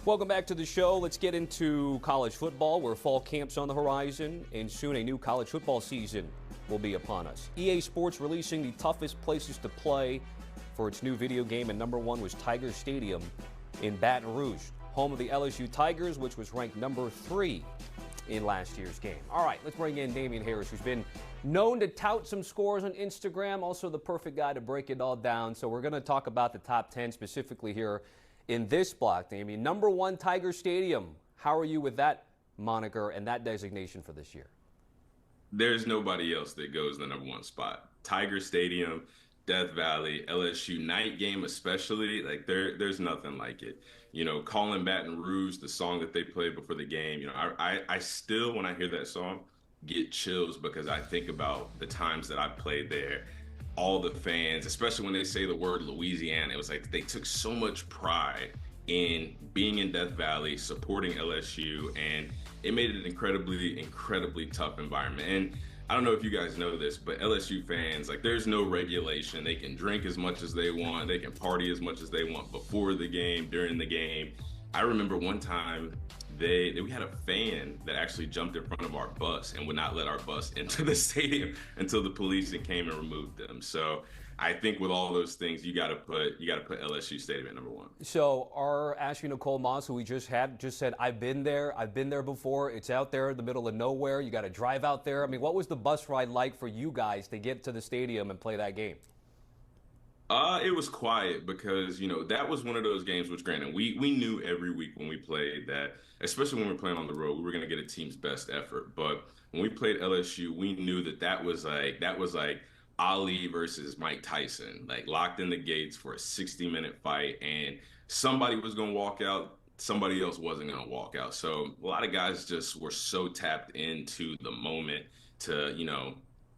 Welcome back to the show. Let's get into college football, where fall camp's on the horizon, and soon a new college football season will be upon us. EA Sports releasing the toughest places to play for its new video game, and number one was Tiger Stadium in Baton Rouge, home of the LSU Tigers, which was ranked number 3 in last year's game. All right, let's bring in Damien Harris, who's been known to tout some scores on Instagram, also the perfect guy to break it all down. So we're going to talk about the top 10 specifically here in this block, Damien. Number one, Tiger Stadium. How are you with that moniker and that designation for this year? There's nobody else that goes the number one spot. Tiger Stadium, Death Valley, LSU night game especially, like there's nothing like it. You know, calling Baton Rouge, the song that they played before the game, you know, I still, when I hear that song, get chills because I think about the times that I played there. All the fans, especially when they say the word Louisiana, it was like they took so much pride in being in Death Valley, supporting LSU, and it made it an incredibly tough environment. And I don't know if you guys know this, but LSU fans, like, there's no regulation. They can drink as much as they want. They can party as much as they want before the game, during the game. I remember one time we had a fan that actually jumped in front of our bus and would not let our bus into the stadium until the police came and removed them. So I think with all those things, you got to put LSU Stadium at number one. So our Ashley Nicole Moss, who we just said, I've been there before. It's out there in the middle of nowhere. You got to drive out there. I mean, what was the bus ride like for you guys to get to the stadium and play that game? It was quiet because, you know, that was one of those games which, granted, we knew every week when we played that, especially when we were playing on the road, we were going to get a team's best effort. But when we played LSU, we knew that was like Ali versus Mike Tyson, like locked in the gates for a 60-minute fight, and somebody was going to walk out, somebody else wasn't going to walk out. So a lot of guys just were so tapped into the moment to, you know,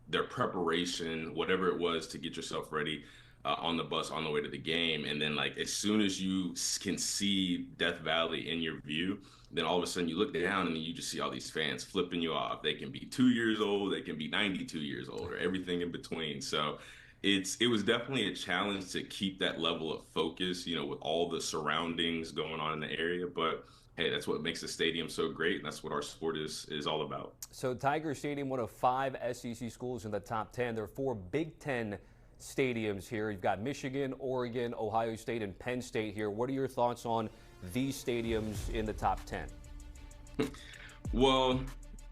their preparation, whatever it was to get yourself ready on the bus on the way to the game. And then, like, as soon as you can see Death Valley in your view, then all of a sudden you look down and you just see all these fans flipping you off. They can be 2 years old, they can be 92 years old, or everything in between. So it was definitely a challenge to keep that level of focus, you know, with all the surroundings going on in the area. But hey, that's what makes the stadium so great, and that's what our sport is all about. So Tiger Stadium, one of 5 SEC schools in the top 10. There are 4 Big Ten stadiums here. You've got Michigan, Oregon, Ohio State, and Penn State here. What are your thoughts on these stadiums in the top 10? Well,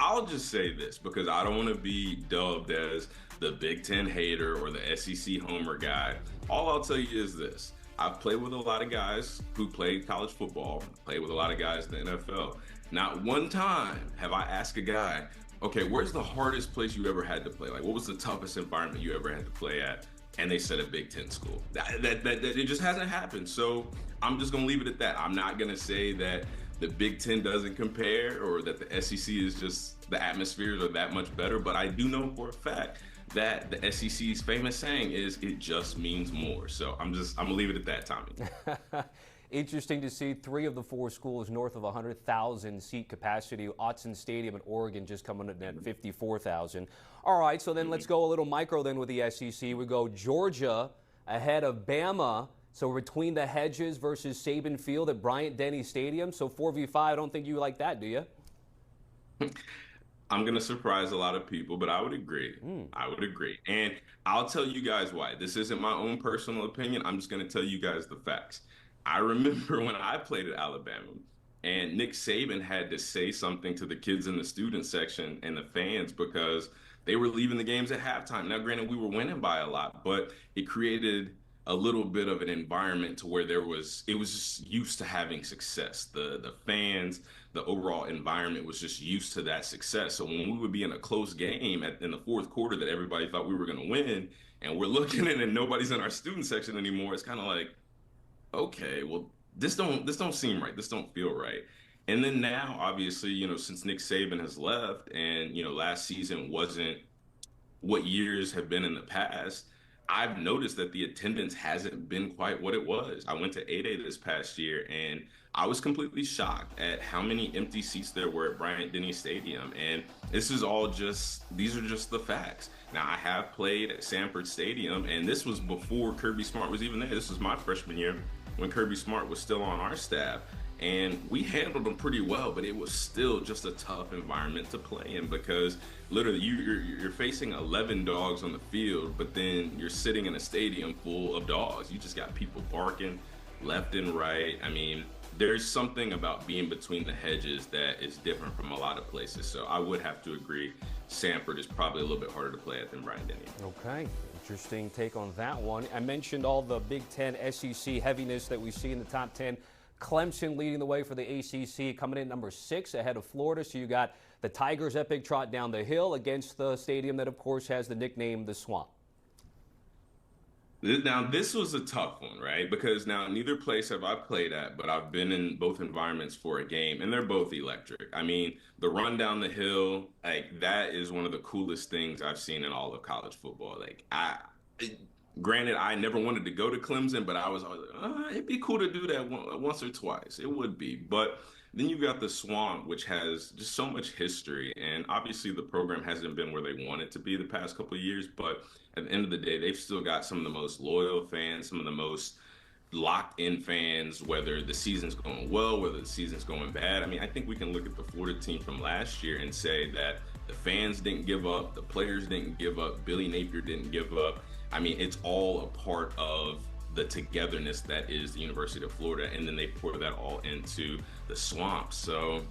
I'll just say this because I don't want to be dubbed as the Big Ten hater or the SEC homer guy. All I'll tell you is this. I've played with a lot of guys who played college football, played with a lot of guys in the NFL. Not one time have I asked a guy, okay, where's the hardest place you ever had to play? Like, what was the toughest environment you ever had to play at? And they said a Big Ten school. That it just hasn't happened. So I'm just going to leave it at that. I'm not going to say that the Big Ten doesn't compare or that the SEC is just, the atmospheres are that much better. But I do know for a fact that the SEC's famous saying is, it just means more. So I'm going to leave it at that, Tommy. Interesting to see 3 of the 4 schools north of 100,000 seat capacity. Autzen Stadium in Oregon just coming in at 54,000. All right, so then let's go a little micro then with the SEC. We go Georgia ahead of Bama. So between the hedges versus Saban Field at Bryant-Denny Stadium. So 4v5, I don't think you like that, do you? I'm going to surprise a lot of people, but I would agree. I would agree. And I'll tell you guys why. This isn't my own personal opinion. I'm just going to tell you guys the facts. I remember when I played at Alabama and Nick Saban had to say something to the kids in the student section and the fans because they were leaving the games at halftime. Now, granted, we were winning by a lot, but it created a little bit of an environment to where it was just used to having success. The fans, the overall environment was just used to that success. So when we would be in a close game in the fourth quarter that everybody thought we were going to win, and we're looking at it and nobody's in our student section anymore, it's kind of like, okay, well, this don't seem right. This don't feel right. And then now, obviously, you know, since Nick Saban has left and, you know, last season wasn't what years have been in the past, I've noticed that the attendance hasn't been quite what it was. I went to 8A this past year, and I was completely shocked at how many empty seats there were at Bryant-Denny Stadium. And these are just the facts. Now, I have played at Sanford Stadium, and this was before Kirby Smart was even there. This was my freshman year when Kirby Smart was still on our staff. and we handled them pretty well, but it was still just a tough environment to play in because literally you're facing 11 dogs on the field, but then you're sitting in a stadium full of dogs. You just got people barking left and right. I mean, there's something about being between the hedges that is different from a lot of places. So I would have to agree, Sanford is probably a little bit harder to play at than Bryant-Denny. Okay, interesting take on that one. I mentioned all the Big Ten SEC heaviness that we see in the top 10. Clemson leading the way for the ACC, coming in number 6 ahead of Florida. So you got the Tigers' epic trot down the hill against the stadium that, of course, has the nickname the Swamp. Now, this was a tough one, right? Because now neither place have I played at, but I've been in both environments for a game, and they're both electric. I mean, the run down the hill, like, that is one of the coolest things I've seen in all of college football. Like, granted, I never wanted to go to Clemson, but I was always like, it'd be cool to do that once or twice. It would be. But then you've got the Swamp, which has just so much history. And obviously the program hasn't been where they want it to be the past couple of years. But at the end of the day, they've still got some of the most loyal fans, some of the most locked in fans, whether the season's going well, whether the season's going bad. I mean, I think we can look at the Florida team from last year and say that the fans didn't give up, the players didn't give up, Billy Napier didn't give up. I mean, it's all a part of the togetherness that is the University of Florida, and then they pour that all into the Swamp. So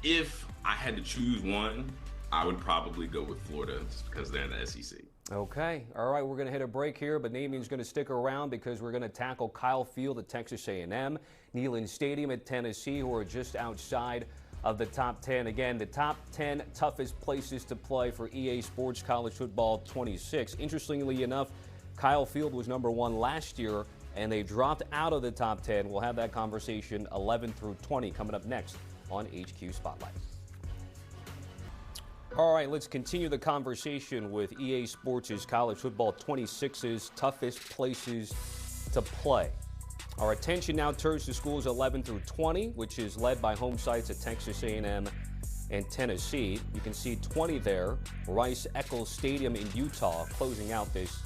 if I had to choose one, I would probably go with Florida just because they're in the SEC. Okay. All right, we're going to hit a break here, but Damien's going to stick around because we're going to tackle Kyle Field at Texas A&M, Neyland Stadium at Tennessee, who are just outside of the top 10. Again, the top 10 toughest places to play for EA Sports College Football 26. Interestingly enough, Kyle Field was number 1 last year, and they dropped out of the top 10. We'll have that conversation 11 through 20 coming up next on HQ Spotlight. All right, let's continue the conversation with EA Sports' College Football 26's toughest places to play. Our attention now turns to schools 11 through 20, which is led by home sites at Texas A&M and Tennessee. You can see 20 there, Rice-Eccles Stadium in Utah, closing out this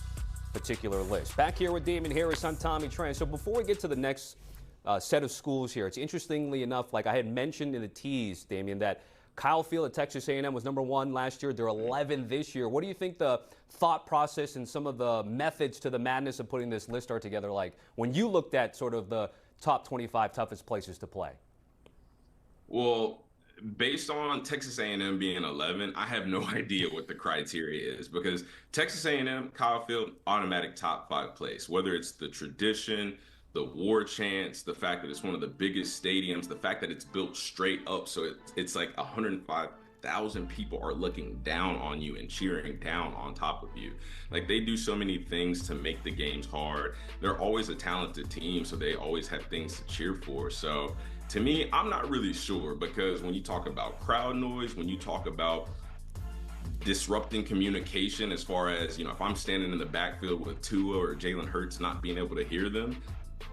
particular list. Back here with Damien Harris, I'm Tommy Tran. So before we get to the next set of schools here, it's interestingly enough, like I had mentioned in the tease, Damien, that Kyle Field at Texas A&M was number 1 last year. They're 11 this year. What do you think the thought process and some of the methods to the madness of putting this list are together like when you looked at sort of the top 25 toughest places to play? Well, based on Texas A&M being 11, I have no idea what the criteria is because Texas A&M, Kyle Field, automatic top 5 place, whether it's the tradition, the war chants, the fact that it's one of the biggest stadiums, the fact that it's built straight up. So it's like 105,000 people are looking down on you and cheering down on top of you. Like they do so many things to make the games hard. They're always a talented team, so they always have things to cheer for. So to me, I'm not really sure because when you talk about crowd noise, when you talk about disrupting communication as far as, you know, if I'm standing in the backfield with Tua or Jalen Hurts not being able to hear them,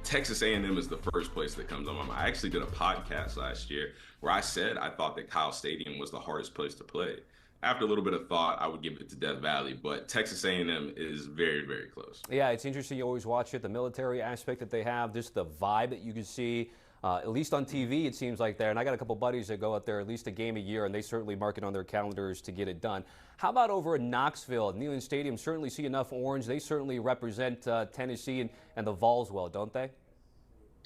Texas A&M is the first place that comes on my mind. I actually did a podcast last year where I said I thought that Kyle Stadium was the hardest place to play. After a little bit of thought, I would give it to Death Valley, but Texas A&M is very, very close. Yeah, it's interesting. You always watch it, the military aspect that they have, just the vibe that you can see. At least on TV, it seems like there. And I got a couple buddies that go out there at least a game a year, and they certainly mark it on their calendars to get it done. How about over in Knoxville? Neyland Stadium certainly see enough orange. They certainly represent Tennessee and the Vols well, don't they?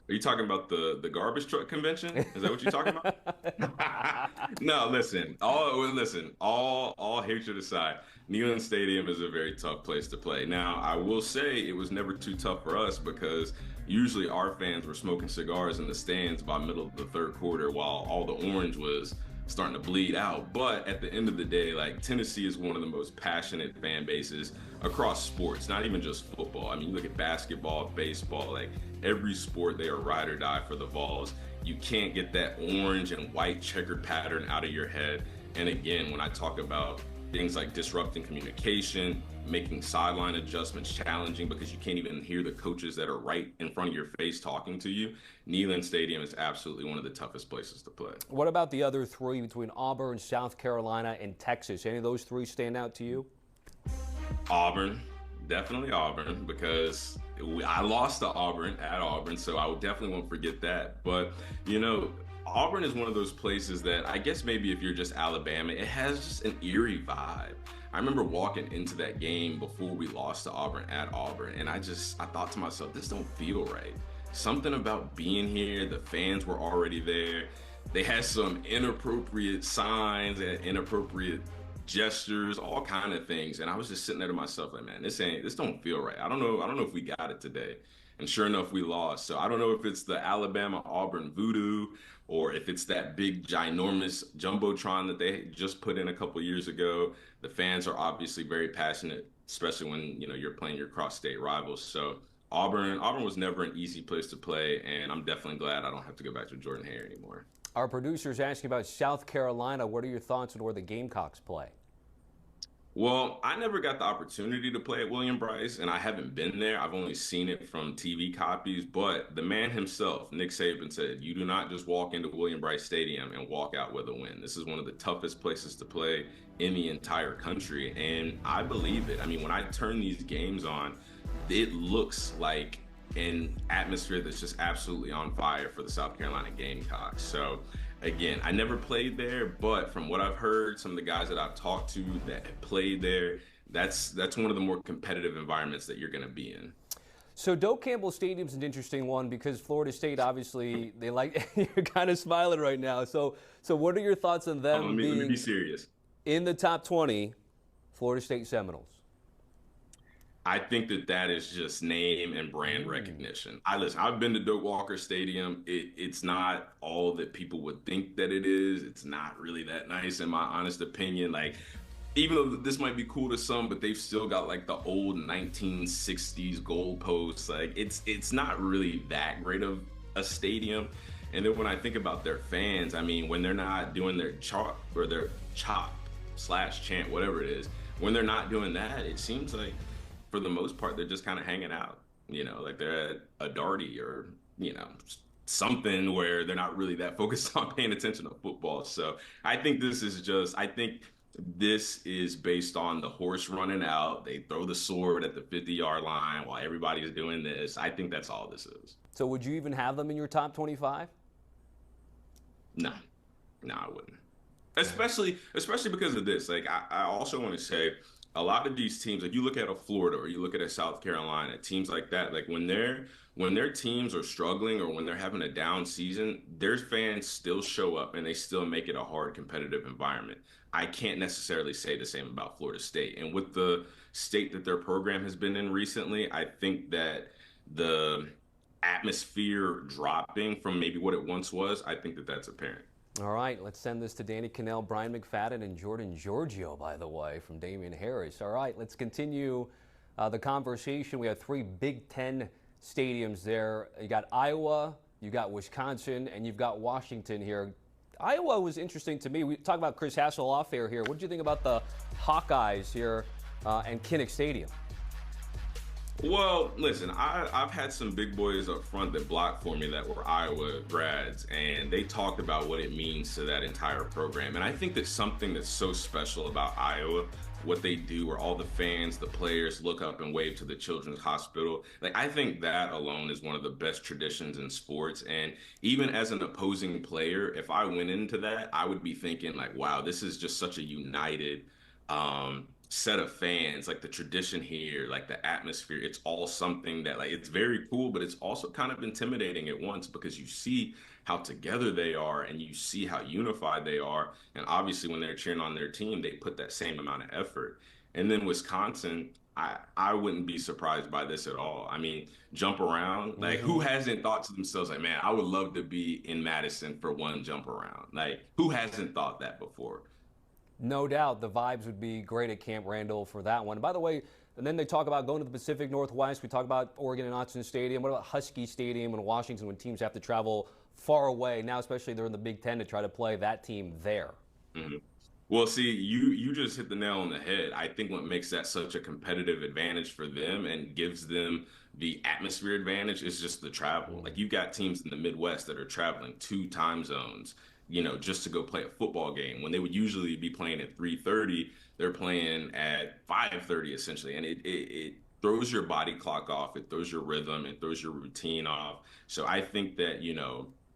Are you talking about the garbage truck convention? Is that what you're talking about? No, listen. All hatred aside, Neyland Stadium is a very tough place to play. Now, I will say it was never too tough for us because usually our fans were smoking cigars in the stands by middle of the third quarter while all the orange was starting to bleed out. But at the end of the day, like Tennessee is one of the most passionate fan bases across sports, not even just football. I mean, you look at basketball, baseball, like every sport, they are ride or die for the Vols. You can't get that orange and white checkered pattern out of your head. And again, when I talk about things like disrupting communication, making sideline adjustments challenging because you can't even hear the coaches that are right in front of your face talking to you, Neyland Stadium is absolutely one of the toughest places to play. What about the other three between Auburn, South Carolina, and Texas? Any of those three stand out to you? Auburn, Definitely Auburn because I lost to Auburn at Auburn, so I would definitely won't forget that. But you know, Auburn is one of those places that I guess maybe if you're just Alabama, it has just an eerie vibe. I remember walking into that game before we lost to Auburn at Auburn, and I thought to myself, this don't feel right. Something about being here, the fans were already there. They had some inappropriate signs and inappropriate gestures, all kind of things. And I was just sitting there to myself like, man, this don't feel right. I don't know if we got it today. And sure enough, we lost. So I don't know if it's the Alabama Auburn voodoo or if it's that big ginormous jumbotron that they just put in a couple years ago. The fans are obviously very passionate, especially when you're playing your cross-state rivals. So Auburn was never an easy place to play, and I'm definitely glad I don't have to go back to Jordan-Hare anymore. Our producer's asking about South Carolina. What are your thoughts on where the Gamecocks play? Well, I never got the opportunity to play at William Bryce, and I haven't been there. I've only seen it from TV copies. But the man himself, Nick Saban, said, you do not just walk into William Bryce Stadium and walk out with a win. This is one of the toughest places to play in the entire country. And I believe it. I mean, when I turn these games on, it looks like an atmosphere that's just absolutely on fire for the South Carolina Gamecocks. So again, I never played there, but from what I've heard, some of the guys that I've talked to that have played there, that's one of the more competitive environments that you're going to be in. So Doak Campbell Stadium's an interesting one because Florida State, obviously, they like you're kind of smiling right now. So what are your thoughts on them let me be serious. In the top 20, Florida State Seminoles? I think that is just name and brand recognition. I've been to Doak Walker Stadium. It's not all that people would think that it is. It's not really that nice, in my honest opinion. Like, even though this might be cool to some, but they've still got like the old 1960s goalposts. Like, it's not really that great of a stadium. And then when I think about their fans, I mean, when they're not doing their chop or their chop/chant, whatever it is, when they're not doing that, it seems like, for the most part, they're just kind of hanging out, like they're at a Darty or, something where they're not really that focused on paying attention to football. So I think this is based on the horse running out. They throw the sword at the 50-yard line while everybody's doing this. I think that's all this is. So would you even have them in your top 25? No, I wouldn't. Especially because of this. Like, I also want to say, a lot of these teams, like you look at a Florida or you look at a South Carolina, teams like that, like when their teams are struggling or when they're having a down season, their fans still show up and they still make it a hard competitive environment. I can't necessarily say the same about Florida State. And with the state that their program has been in recently, I think that the atmosphere dropping from maybe what it once was, I think that that's apparent. All right, let's send this to Danny Cannell, Brian McFadden, and Jordan Giorgio, by the way, from Damien Harris. All right, let's continue the conversation. We have 3 Big Ten stadiums there. You got Iowa, you got Wisconsin, and you've got Washington here. Iowa was interesting to me. We talked about Chris Hasselhoff here. What did you think about the Hawkeyes here and Kinnick Stadium? Well, listen, I've had some big boys up front that blocked for me that were Iowa grads, and they talked about what it means to that entire program. And I think that something that's so special about Iowa, what they do, where all the fans, the players look up and wave to the Children's Hospital, like I think that alone is one of the best traditions in sports. And even as an opposing player, if I went into that, I would be thinking like, wow, this is just such a united set of fans. Like the tradition here, like the atmosphere, it's all something that, like, it's very cool, but it's also kind of intimidating at once because you see how together they are and you see how unified they are. And obviously when they're cheering on their team, they put that same amount of effort. And then Wisconsin, I wouldn't be surprised by this at all. I mean, jump around, like who hasn't thought to themselves like, man, I would love to be in Madison for one jump around? Like, who hasn't thought that before? No doubt the vibes would be great at Camp Randall for that one. By the way, and then they talk about going to the Pacific Northwest. We talk about Oregon and Autzen Stadium. What about Husky Stadium in Washington when teams have to travel far away? Now, especially they're in the Big Ten to try to play that team there. Mm-hmm. Well, see, you just hit the nail on the head. I think what makes that such a competitive advantage for them and gives them the atmosphere advantage is just the travel. Like, you've got teams in the Midwest that are traveling 2 time zones, just to go play a football game. When they would usually be playing at 3:30, they're playing at 5:30 essentially. And it throws your body clock off, it throws your rhythm, it throws your routine off. So I think that,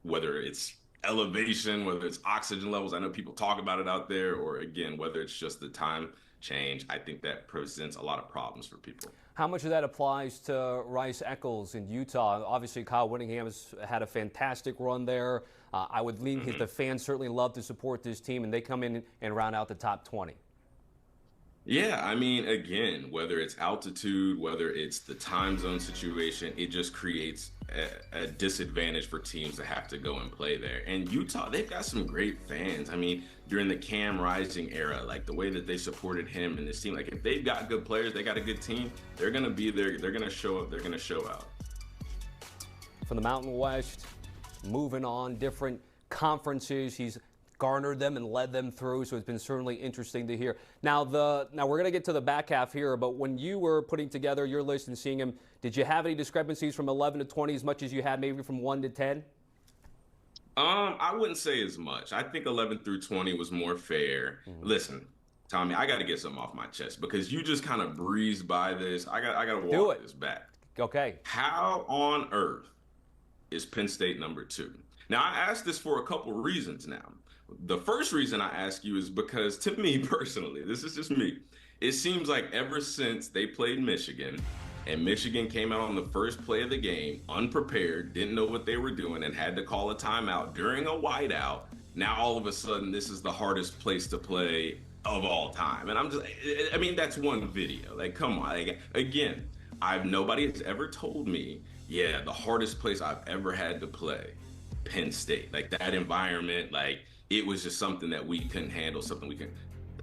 whether it's elevation, whether it's oxygen levels, I know people talk about it out there, or again, whether it's just the time change, I think that presents a lot of problems for people. How much of that applies to Rice Eccles in Utah? Obviously, Kyle Whittingham has had a fantastic run there. I would lean the fans certainly love to support this team, and they come in and round out the top 20. Yeah, I mean, again, whether it's altitude, whether it's the time zone situation, it just creates a disadvantage for teams that have to go and play there. And Utah, they've got some great fans. I mean, during the Cam Rising era, like the way that they supported him and this team, like if they've got good players, they got a good team, they're going to be there, they're going to show up, they're going to show out. From the Mountain West, moving on, different conferences, he's garnered them and led them through, so it's been certainly interesting to hear. Now we're going to get to the back half here, but when you were putting together your list and seeing him, did you have any discrepancies from 11 to 20 as much as you had maybe from 1 to 10? I wouldn't say as much. I think 11 through 20 was more fair. Listen, Tommy, I got to get something off my chest because you just kind of breezed by this. I got to walk this back. Okay. How on earth is Penn State number 2? Now, I asked this for a couple reasons now. The first reason I ask you is because, to me personally, this is just me, it seems like ever since they played Michigan and Michigan came out on the first play of the game, unprepared, didn't know what they were doing, and had to call a timeout during a whiteout, now all of a sudden this is the hardest place to play of all time. And I mean, that's one video. Like, come on. Like, again, nobody has ever told me, yeah, the hardest place I've ever had to play, Penn State. Like, that environment, like, it was just something that we couldn't handle,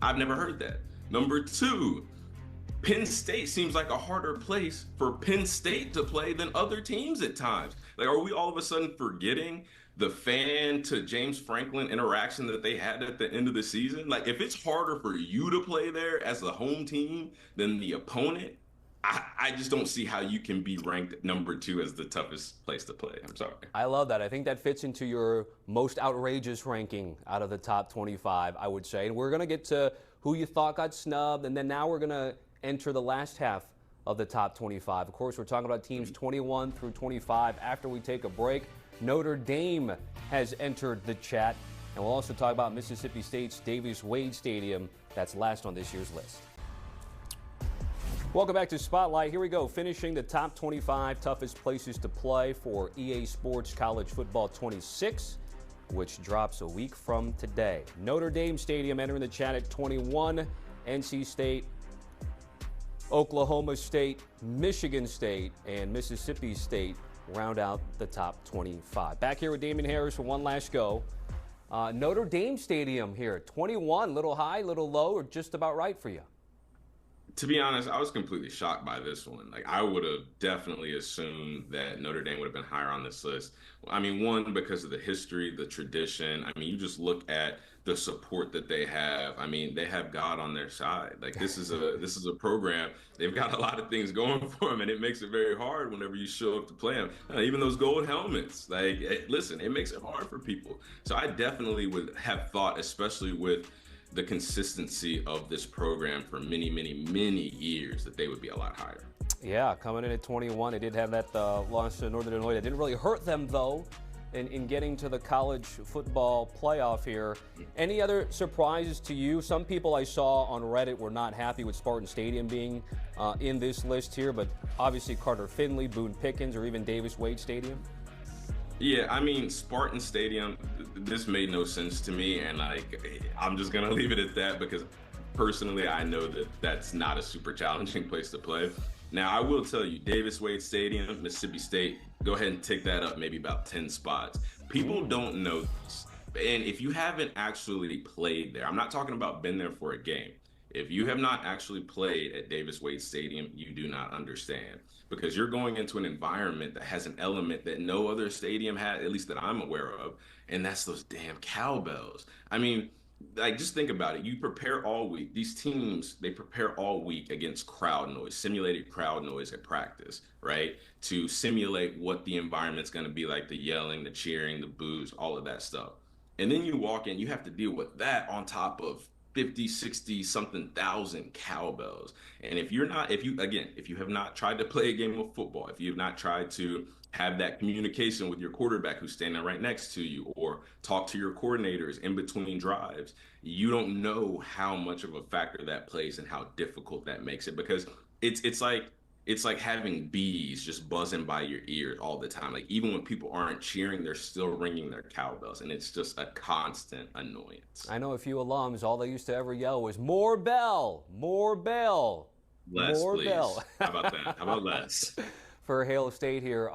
I've never heard that. Number 2, Penn State seems like a harder place for Penn State to play than other teams at times. Like, are we all of a sudden forgetting the fan to James Franklin interaction that they had at the end of the season? Like, if it's harder for you to play there as the home team than the opponent, I just don't see how you can be ranked number 2 as the toughest place to play. I'm sorry. I love that. I think that fits into your most outrageous ranking out of the top 25, I would say. And we're going to get to who you thought got snubbed, and then now we're going to enter the last half of the top 25. Of course, we're talking about teams 21 through 25 after we take a break. Notre Dame has entered the chat, and we'll also talk about Mississippi State's Davis-Wade Stadium. That's last on this year's list. Welcome back to Spotlight. Here we go, finishing the top 25 toughest places to play for EA Sports College Football 26, which drops a week from today. Notre Dame Stadium entering the chat at 21, NC State, Oklahoma State, Michigan State, and Mississippi State round out the top 25. Back here with Damien Harris for one last go. Notre Dame Stadium here, 21, little high, little low, or just about right for you? To be honest, I was completely shocked by this one. Like, I would have definitely assumed that Notre Dame would have been higher on this list. I mean, one, because of the history, the tradition. I mean, you just look at the support that they have. I mean, they have God on their side. Like, this is a program. They've got a lot of things going for them, and it makes it very hard whenever you show up to play them. Even those gold helmets. Like, listen, it makes it hard for people. So I definitely would have thought, especially with the consistency of this program for many, many, many years, that they would be a lot higher. Yeah, coming in at 21, they did have that loss to Northern Illinois. That didn't really hurt them, though, in getting to the college football playoff here. Any other surprises to you? Some people I saw on Reddit were not happy with Spartan Stadium being in this list here, but obviously Carter Finley, Boone Pickens, or even Davis-Wade Stadium. Yeah, I mean, Spartan Stadium, this made no sense to me, and I'm just going to leave it at that because personally I know that that's not a super challenging place to play. Now, I will tell you, Davis-Wade Stadium, Mississippi State, go ahead and tick that up maybe about 10 spots. People don't know this, and if you haven't actually played there, I'm not talking about been there for a game. If you have not actually played at Davis-Wade Stadium, you do not understand, because you're going into an environment that has an element that no other stadium had, at least that I'm aware of, and that's those damn cowbells. I mean, like, just think about it. You prepare all week. These teams, they prepare all week against crowd noise, simulated crowd noise at practice, right? To simulate what the environment's going to be like, the yelling, the cheering, the boos, all of that stuff. And then you walk in, you have to deal with that on top of 50, 60 something thousand cowbells. And if you have not tried to play a game of football, if you have not tried to have that communication with your quarterback who's standing right next to you, or talk to your coordinators in between drives, you don't know how much of a factor that plays and how difficult that makes it, because it's like having bees just buzzing by your ears all the time. Like, even when people aren't cheering, they're still ringing their cowbells, and it's just a constant annoyance. I know a few alums, all they used to ever yell was, more bell, more bell, Less, more please. bell. How about that? How about less? For Hail State here.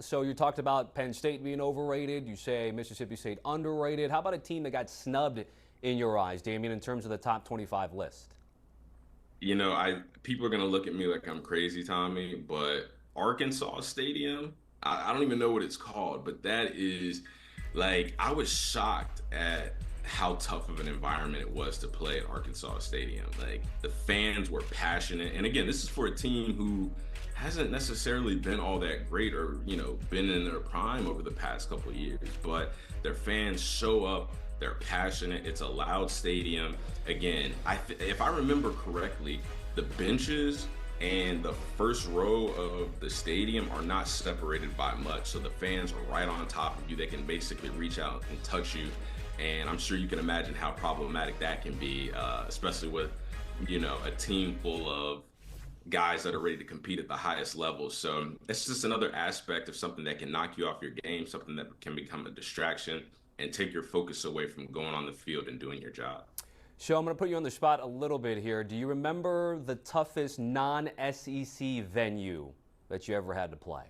So you talked about Penn State being overrated. You say Mississippi State underrated. How about a team that got snubbed in your eyes, Damien, in terms of the top 25 list? I people are gonna look at me like I'm crazy, Tommy, but Arkansas Stadium, I don't even know what it's called, but that is, like, I was shocked at how tough of an environment it was to play at Arkansas Stadium. Like, the fans were passionate, and again, this is for a team who hasn't necessarily been all that great, or been in their prime over the past couple of years, but their fans show up. They're passionate. It's a loud stadium. Again, if I remember correctly, the benches and the first row of the stadium are not separated by much, so the fans are right on top of you. They can basically reach out and touch you, and I'm sure you can imagine how problematic that can be, especially with a team full of guys that are ready to compete at the highest level. So it's just another aspect of something that can knock you off your game, something that can become a distraction and take your focus away from going on the field and doing your job. So I'm going to put you on the spot a little bit here. Do you remember the toughest non-SEC venue that you ever had to play?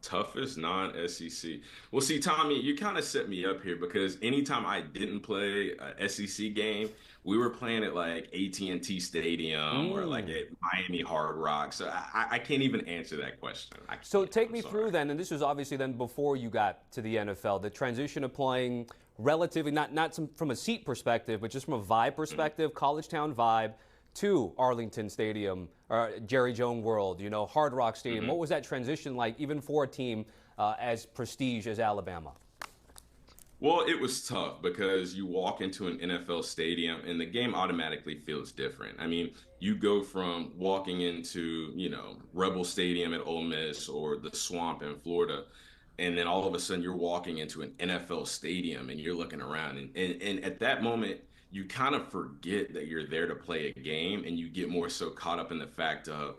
Toughest non-SEC. Well, see, Tommy, you kind of set me up here, because anytime I didn't play a SEC game, we were playing at like AT&T Stadium or like at Miami Hard Rock. So I can't even answer that question. So take me through then, and this was obviously then before you got to the NFL, the transition of playing relatively, not from a seat perspective, but just from a vibe perspective, college town vibe, to Arlington Stadium, or Jerry Jones World, Hard Rock Stadium. What was that transition like, even for a team as prestige as Alabama? Well, it was tough because you walk into an NFL stadium and the game automatically feels different. I mean, you go from walking into, Rebel Stadium at Ole Miss or the Swamp in Florida, and then all of a sudden you're walking into an NFL stadium and you're looking around. And at that moment, you kind of forget that you're there to play a game, and you get more so caught up in the fact of,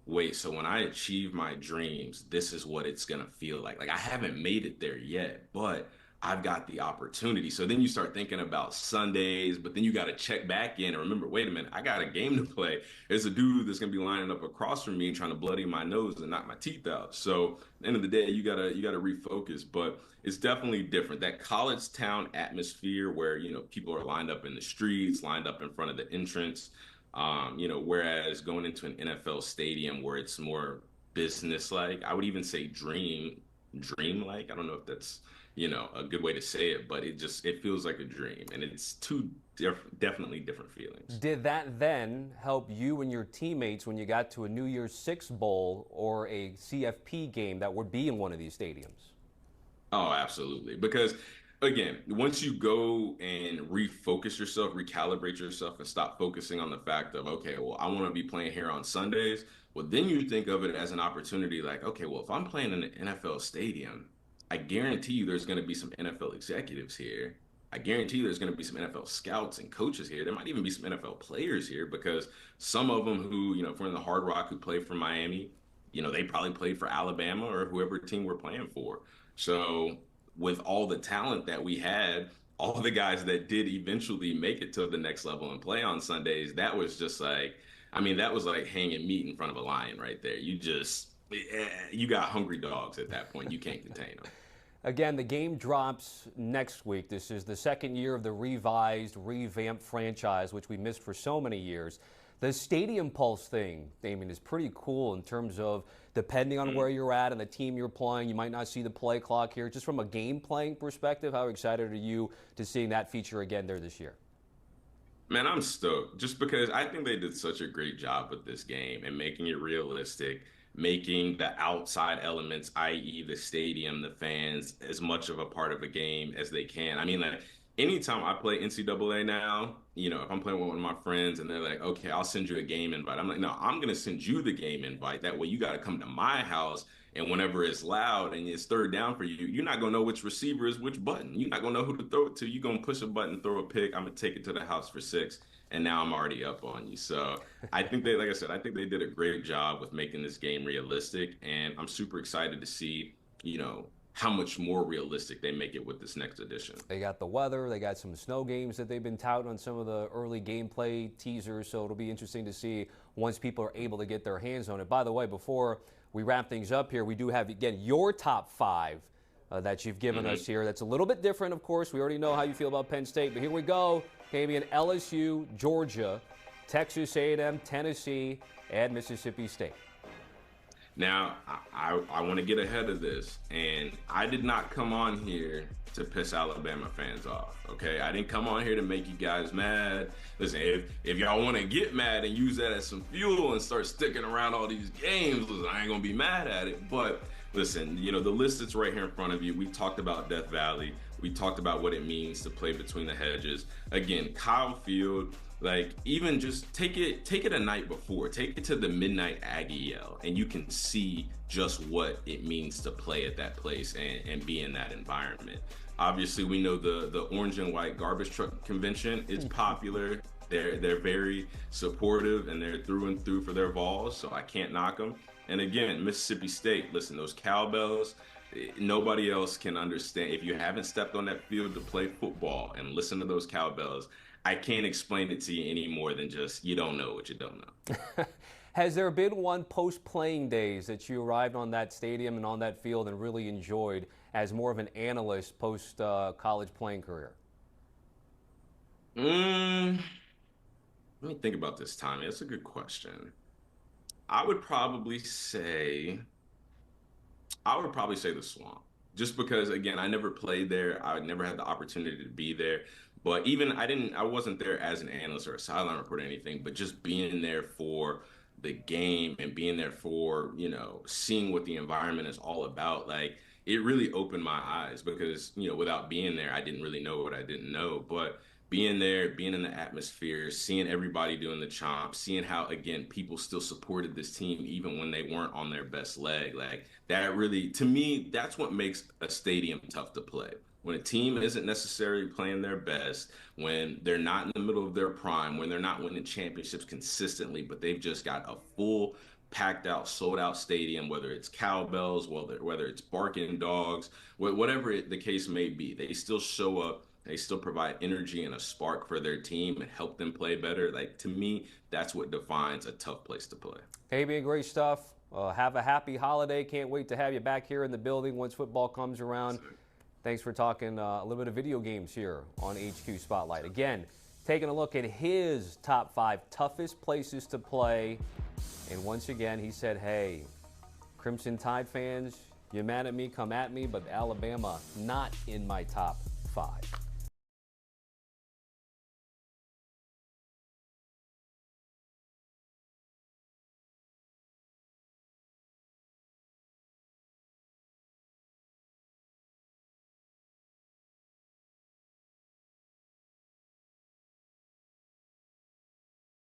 wait, so when I achieve my dreams, this is what it's going to feel like. Like, I haven't made it there yet, but I've got the opportunity. So then you start thinking about Sundays, but then you got to check back in and remember, wait a minute, I got a game to play. There's a dude that's going to be lining up across from me and trying to bloody my nose and knock my teeth out. So at the end of the day, you gotta refocus. But it's definitely different. That college town atmosphere where, people are lined up in the streets, lined up in front of the entrance. Whereas going into an NFL stadium where it's more business like, I would even say dream like. I don't know if that's a good way to say it, but it feels like a dream, and it's definitely different feelings. Did that then help you and your teammates when you got to a New Year's Six bowl or a CFP game that would be in one of these stadiums? Oh, absolutely. Because again, once you go and refocus yourself, recalibrate yourself, and stop focusing on the fact of, okay, well, I want to be playing here on Sundays. Well, then you think of it as an opportunity, like, okay, well, if I'm playing in an NFL stadium, I guarantee you there's going to be some NFL executives here. I guarantee you there's going to be some NFL scouts and coaches here. There might even be some NFL players here, because some of them who, if we're in the Hard Rock, who play for Miami, they probably played for Alabama or whoever team we're playing for. So with all the talent that we had, all the guys that did eventually make it to the next level and play on Sundays, that was just like, that was like hanging meat in front of a lion right there. You got hungry dogs at that point. You can't contain them. Again, the game drops next week. This is the second year of the revamped franchise, which we missed for so many years. The Stadium Pulse thing, Damien, is pretty cool in terms of, depending on where you're at and the team you're playing, you might not see the play clock here. Just from a game playing perspective, how excited are you to seeing that feature again there this year? Man, I'm stoked, just because I think they did such a great job with this game and making it realistic, making the outside elements, i.e. the stadium, the fans, as much of a part of a game as they can. Like, anytime I play NCAA now, if I'm playing with one of my friends and they're like, okay, I'll send you a game invite. I'm like, no, I'm going to send you the game invite. That way you got to come to my house. And whenever it's loud and it's third down for you, you're not going to know which receiver is which button. You're not going to know who to throw it to. You're going to push a button, throw a pick. I'm going to take it to the house for 6. And now I'm already up on you. So I think like I said, I think they did a great job with making this game realistic. And I'm super excited to see, how much more realistic they make it with this next edition. They got the weather. They got some snow games that they've been touting on some of the early gameplay teasers. So it'll be interesting to see once people are able to get their hands on it. By the way, before we wrap things up here, we do have, again, your top 5 that you've given us here. That's a little bit different, of course. We already know how you feel about Penn State. But here we go. Damien, LSU, Georgia, Texas A&M, Tennessee, and Mississippi State. Now, I want to get ahead of this, and I did not come on here to piss Alabama fans off, okay? I didn't come on here to make you guys mad. Listen, if y'all want to get mad and use that as some fuel and start sticking around all these games, listen, I ain't going to be mad at it. But listen, the list that's right here in front of you, we talked about Death Valley. We talked about what it means to play between the hedges. Again, Kyle Field, like, even just take it a night before, take it to the midnight Aggie Yell, and you can see just what it means to play at that place and be in that environment. Obviously, we know the orange and white garbage truck convention is popular. They're very supportive, and they're through and through for their Vols, so I can't knock them. And again, Mississippi State, listen, those cowbells, nobody else can understand. If you haven't stepped on that field to play football and listen to those cowbells, I can't explain it to you any more than just you don't know what you don't know. Has there been one post-playing days that you arrived on that stadium and on that field and really enjoyed as more of an analyst post-college playing career? Let me think about this, Tommy. That's a good question. I would probably say the Swamp. Just because, again, I never played there. I never had the opportunity to be there. But even I wasn't there as an analyst or a sideline reporter or anything, but just being there for the game and being there for, seeing what the environment is all about, like, it really opened my eyes because, without being there, I didn't really know what I didn't know. But being there, being in the atmosphere, seeing everybody doing the chomp, seeing how, again, people still supported this team even when they weren't on their best leg, like, that really, to me, that's what makes a stadium tough to play. When a team isn't necessarily playing their best, when they're not in the middle of their prime, when they're not winning championships consistently, but they've just got a full, packed out, sold out stadium, whether it's cowbells, whether it's barking dogs, whatever the case may be, they still show up. They still provide energy and a spark for their team and help them play better. Like, to me, that's what defines a tough place to play. Damien, great stuff. Have a happy holiday. Can't wait to have you back here in the building once football comes around. Thanks for talking a little bit of video games here on HQ Spotlight. Again, taking a look at his top 5 toughest places to play. And once again, he said, hey, Crimson Tide fans, you're mad at me, come at me, but Alabama not in my top 5.